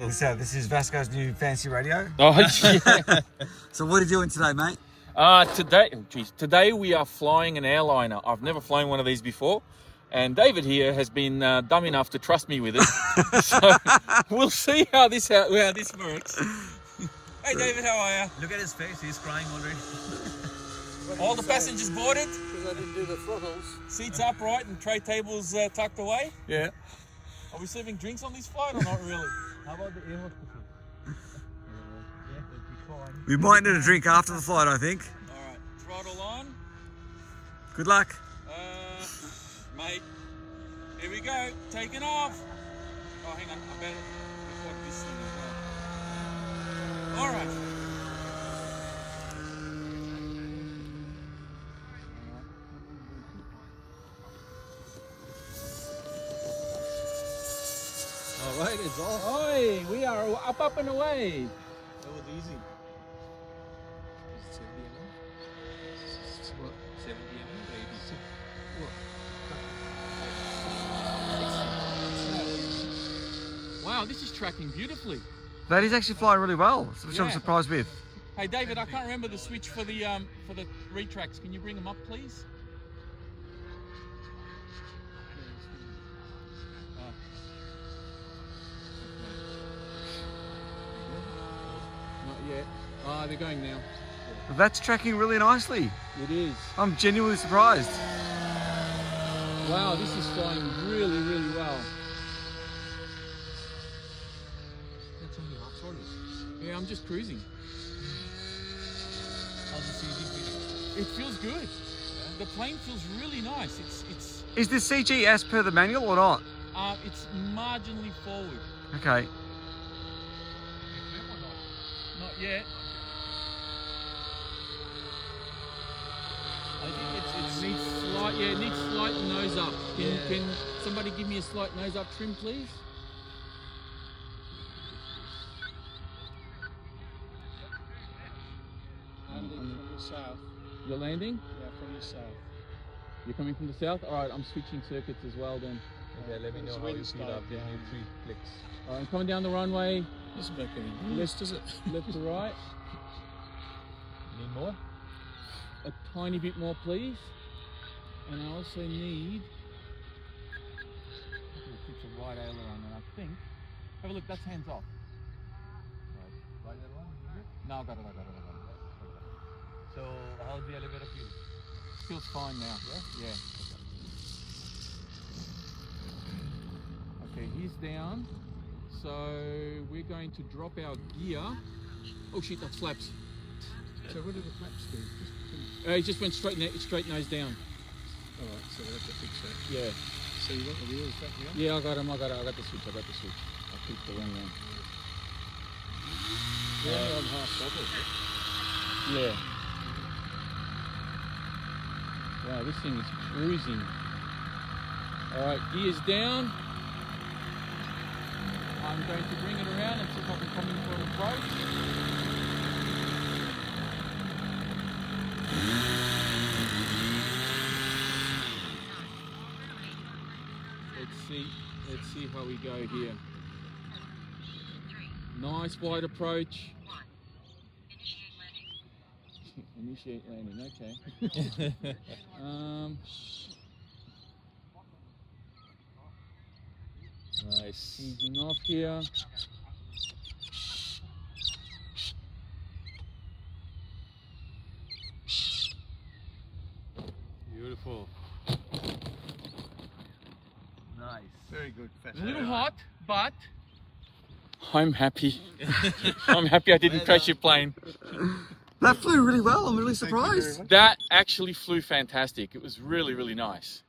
So this is Vasco's new fancy radio. Oh, yeah. So what are you doing today, mate? Today we are flying an airliner. I've never flown one of these before, and David here has been dumb enough to trust me with it. So we'll see how this works. Hey, David, how are you? Look at his face, he's crying already. All the passengers boarded, Because I didn't do the throttles. seats upright, and tray tables tucked away. Yeah. Are we serving drinks on this flight or not really? How about the air hostesses? Yeah, it'll be fine. We might need a drink after the flight, I think. All right, throttle on. Good luck. Mate, here we go, taking off. Oh, hang on, I better record this thing as well. All right. All right, it's off. Oi, we are up and away. That was easy. Is it 70 mm? What? 70 mm or 80? Wow, this is tracking beautifully. That is actually flying really well, which I'm Yeah. surprised with. Hey, David, I can't remember the switch for the retracts. Can you bring them up, please? Not yet. Ah, they're going now. That's tracking really nicely. It is. I'm genuinely surprised. Wow, this is flying really, really well. That's only half throttle. Yeah, I'm just cruising. How's the CG feeling? It feels good. The plane feels really nice. It's Is this CG as per the manual or not? it's marginally forward. Okay. Not yet. I think It needs slight, it needs slight nose up. Can somebody give me a slight nose up trim, please? Landing from the south. You're landing? Yeah, from the south. You're coming from the south? Alright, I'm switching circuits as well then. Okay, let me know how you feel after you 3 clicks. Alright, I'm coming down the runway, Doesn't make any noise, does it? left to right. Need more? A tiny bit more, please. And I also need a right aileron, and I think. Have a look, that's hands off. Right that one? No, I got it. So, how's the elevator feel? Feels fine now. Yeah. Okay, he's down. So we're going to drop our gear. Oh shit, that's flaps. So what did the flaps do? He just went straight nose down. Alright, so we'll have to fix that. Yeah. So you got the wheels back now? Yeah, I got him. I got the switch. I clicked the wrong one. We're only on half throttle, is it? Yeah. Wow, this thing is cruising. Alright, gears down. I'm going to bring it around and see if I can come in for an approach. Let's see how we go here. Nice wide approach. Initiate landing, okay. Nice. Easing off here. Beautiful. Nice. Very good. A little hot, but I'm happy. I'm happy I didn't crash your plane. That flew really well. I'm really surprised. That actually flew fantastic. It was really, really nice.